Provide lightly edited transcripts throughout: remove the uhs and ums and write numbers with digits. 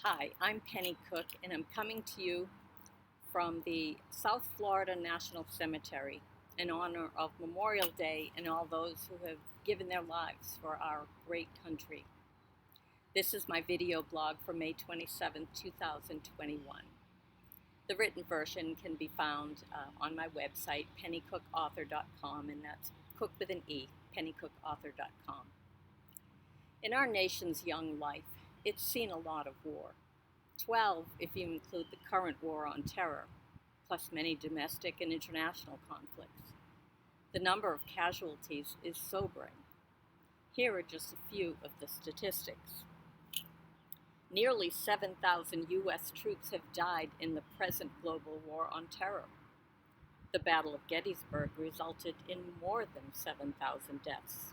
Hi, I'm Penny Cook, and I'm coming to you from the South Florida National Cemetery in honor of Memorial Day and all those who have given their lives for our great country. This is my video blog for May 27, 2021. The written version can be found on my website, pennycookauthor.com, and that's cook with an E, pennycookauthor.com. In our nation's young life, it's seen a lot of war. 12 if you include the current war on terror, plus many domestic and international conflicts. The number of casualties is sobering. Here are just a few of the statistics. Nearly 7,000 U.S. troops have died in the present global war on terror. The Battle of Gettysburg resulted in more than 7,000 deaths.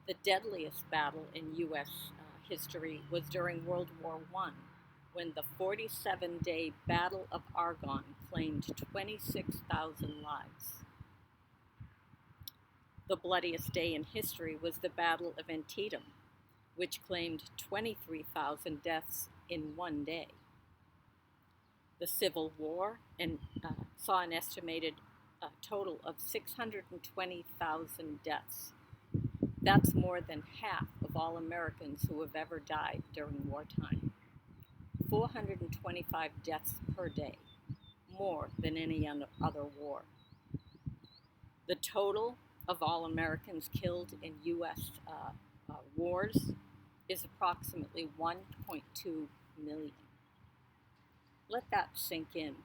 The deadliest battle in U.S. history was during World War I, when the 47-day Battle of Argonne claimed 26,000 lives. The bloodiest day in history was the Battle of Antietam, which claimed 23,000 deaths in one day. The Civil War saw an estimated total of 620,000 deaths. That's more than half of all Americans who have ever died during wartime. 425 deaths per day, more than any other war. The total of all Americans killed in U.S. Wars is approximately 1.2 million. Let that sink in.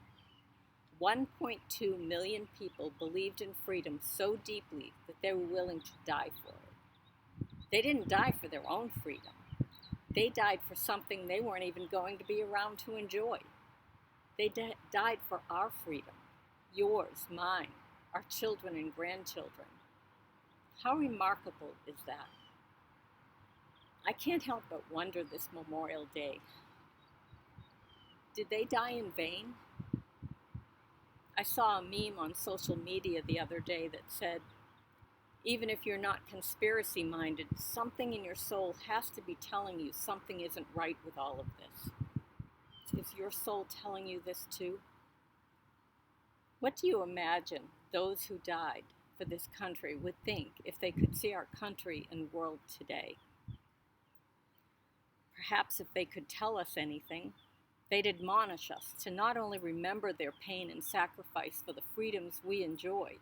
1.2 million people believed in freedom so deeply that they were willing to die for it. They didn't die for their own freedom. They died for something they weren't even going to be around to enjoy. They died for our freedom, yours, mine, our children and grandchildren. How remarkable is that? I can't help but wonder this Memorial Day. Did they die in vain? I saw a meme on social media the other day that said, even if you're not conspiracy-minded, something in your soul has to be telling you something isn't right with all of this. Is your soul telling you this too? What do you imagine those who died for this country would think if they could see our country and world today? Perhaps if they could tell us anything, they'd admonish us to not only remember their pain and sacrifice for the freedoms we enjoy,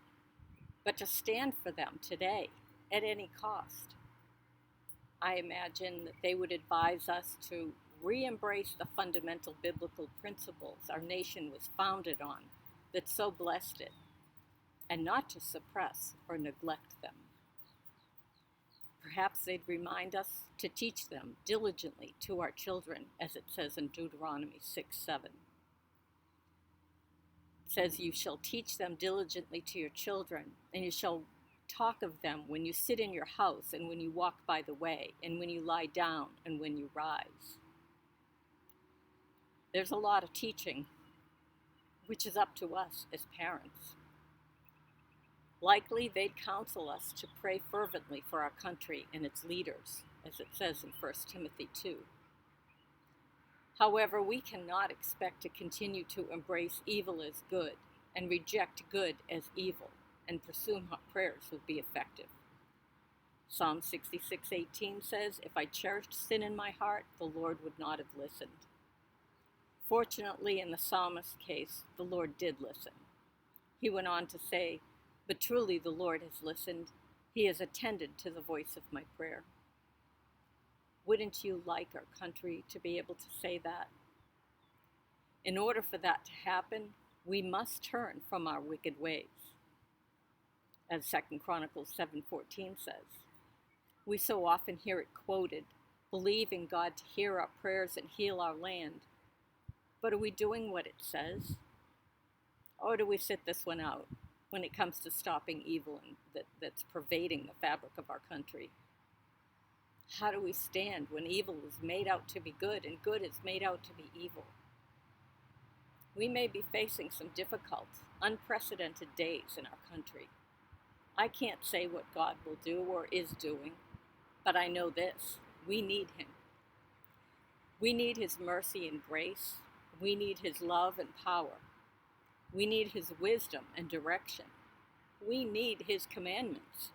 but to stand for them today at any cost. I imagine that they would advise us to re-embrace the fundamental biblical principles our nation was founded on that so blessed it, and not to suppress or neglect them. Perhaps they'd remind us to teach them diligently to our children, as it says in Deuteronomy 6:7. Says, you shall teach them diligently to your children, and you shall talk of them when you sit in your house and when you walk by the way and when you lie down and when you rise. There's a lot of teaching, which is up to us as parents. Likely they'd counsel us to pray fervently for our country and its leaders, as it says in 1 Timothy 2. However, we cannot expect to continue to embrace evil as good and reject good as evil and presume our prayers will be effective. Psalm 66:18 says, if I cherished sin in my heart, the Lord would not have listened. Fortunately, in the psalmist's case, the Lord did listen. He went on to say, but truly the Lord has listened. He has attended to the voice of my prayer. Wouldn't you like our country to be able to say that? In order for that to happen, we must turn from our wicked ways. As 2 Chronicles 7:14 says, we so often hear it quoted, believe in God to hear our prayers and heal our land. But are we doing what it says? Or do we sit this one out when it comes to stopping evil that's pervading the fabric of our country? How do we stand when evil is made out to be good and good is made out to be evil? We may be facing some difficult, unprecedented days in our country. I can't say what God will do or is doing, but I know this: we need Him. We need his mercy and grace. We need his love and power. We need his wisdom and direction. We need his commandments.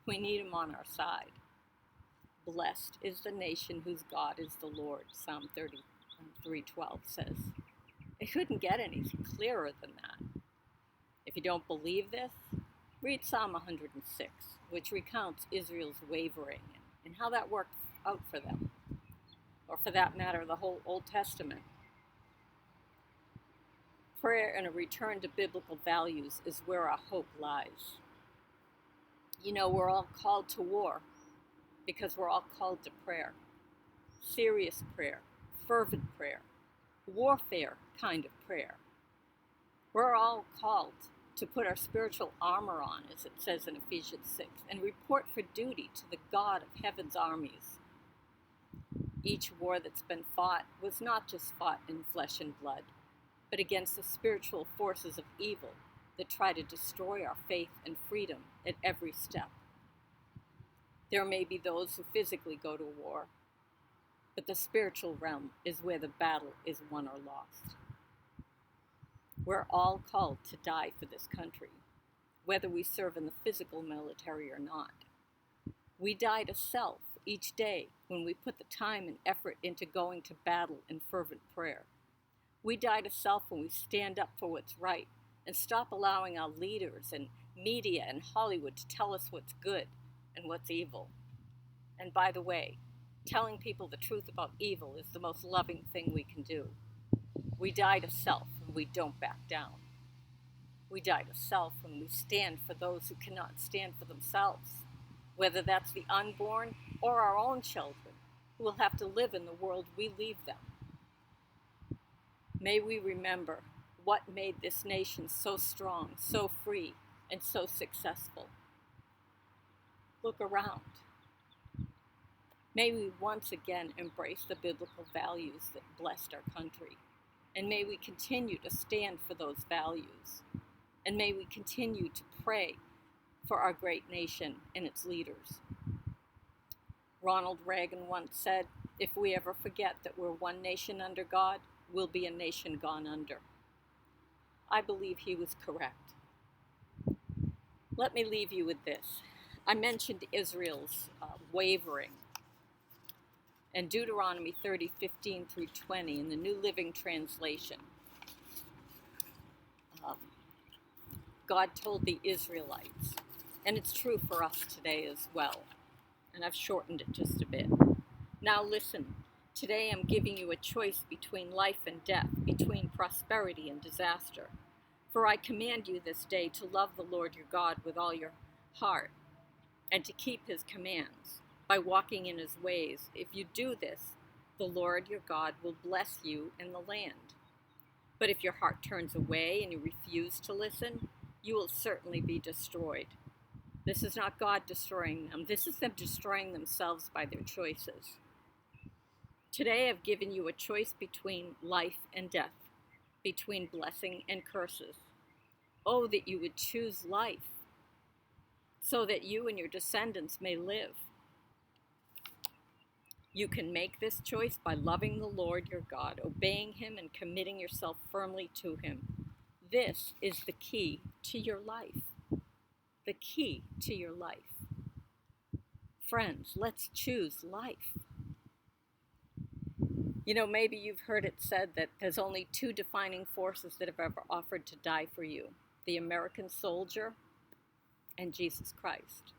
We need him on our side. Blessed is the nation whose God is the Lord, Psalm 33:12 says. It couldn't get any clearer than that. If you don't believe this, read Psalm 106, which recounts Israel's wavering and how that worked out for them. Or for that matter, the whole Old Testament. Prayer and a return to biblical values is where our hope lies. You know, we're all called to war because we're all called to prayer. Serious prayer, fervent prayer, warfare kind of prayer. We're all called to put our spiritual armor on, as it says in Ephesians 6, and report for duty to the God of heaven's armies. Each war that's been fought was not just fought in flesh and blood, but against the spiritual forces of evil that try to destroy our faith and freedom at every step. There may be those who physically go to war, but the spiritual realm is where the battle is won or lost. We're all called to die for this country, whether we serve in the physical military or not. We die to self each day when we put the time and effort into going to battle in fervent prayer. We die to self when we stand up for what's right and stop allowing our leaders and media and Hollywood to tell us what's good and what's evil. And by the way, telling people the truth about evil is the most loving thing we can do. We die to self when we don't back down. We die to self when we stand for those who cannot stand for themselves, whether that's the unborn or our own children who will have to live in the world we leave them. May we remember what made this nation so strong, so free, and so successful. Look around. May we once again embrace the biblical values that blessed our country. And may we continue to stand for those values. And may we continue to pray for our great nation and its leaders. Ronald Reagan once said, "If we ever forget that we're one nation under God, we'll be a nation gone under." I believe he was correct. Let me leave you with this. I mentioned Israel's wavering. And Deuteronomy 30:15 through 20 in the New Living Translation. God told the Israelites, and it's true for us today as well, and I've shortened it just a bit. Now listen, today I'm giving you a choice between life and death, between prosperity and disaster. For I command you this day to love the Lord your God with all your heart, and to keep his commands by walking in his ways. If you do this, the Lord your God will bless you in the land. But if your heart turns away and you refuse to listen, you will certainly be destroyed. This is not God destroying them. This is them destroying themselves by their choices. Today I've given you a choice between life and death, between blessing and curses. Oh, that you would choose life, so that you and your descendants may live. You can make this choice by loving the Lord your God, obeying him, and committing yourself firmly to him. This is the key to your life. The key to your life. Friends, let's choose life. You know, maybe you've heard it said that there's only two defining forces that have ever offered to die for you: the American soldier and Jesus Christ.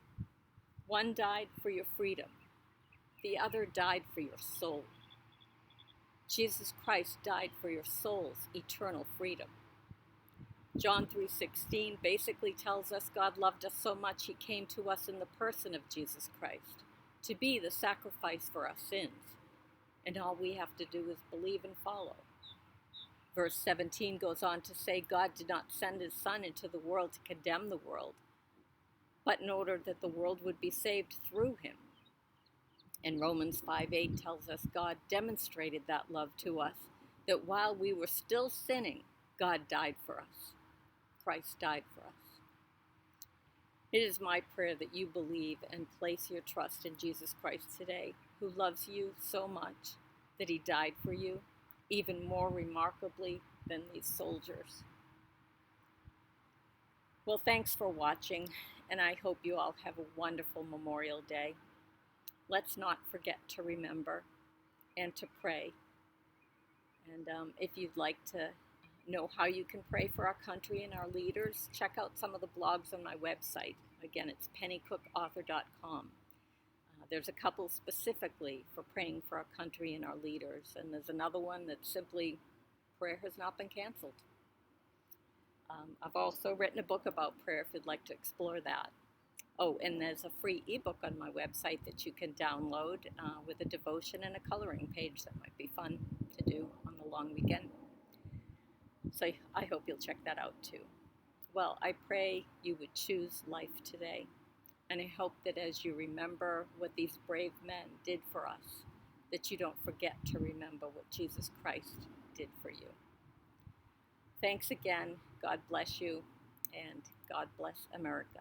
One died for your freedom. The other died for your soul. Jesus Christ died for your soul's eternal freedom. John 3:16 basically tells us God loved us so much he came to us in the person of Jesus Christ to be the sacrifice for our sins. And all we have to do is believe and follow. Verse 17 goes on to say God did not send his Son into the world to condemn the world, but in order that the world would be saved through him. And Romans 5:8 tells us God demonstrated that love to us, that while we were still sinning, God died for us. Christ died for us. It is my prayer that you believe and place your trust in Jesus Christ today, who loves you so much that he died for you, even more remarkably than these soldiers. Well, thanks for watching, and I hope you all have a wonderful Memorial Day. Let's not forget to remember and to pray. And if you'd like to know how you can pray for our country and our leaders, check out some of the blogs on my website. Again, it's pennycookauthor.com. There's a couple specifically for praying for our country and our leaders, and there's another one that's simply prayer has not been canceled. I've also written a book about prayer if you'd like to explore that. Oh, and there's a free ebook on my website that you can download with a devotion and a coloring page that might be fun to do on the long weekend. So I hope you'll check that out too. Well, I pray you would choose life today. And I hope that as you remember what these brave men did for us, that you don't forget to remember what Jesus Christ did for you. Thanks again. God bless you, and God bless America.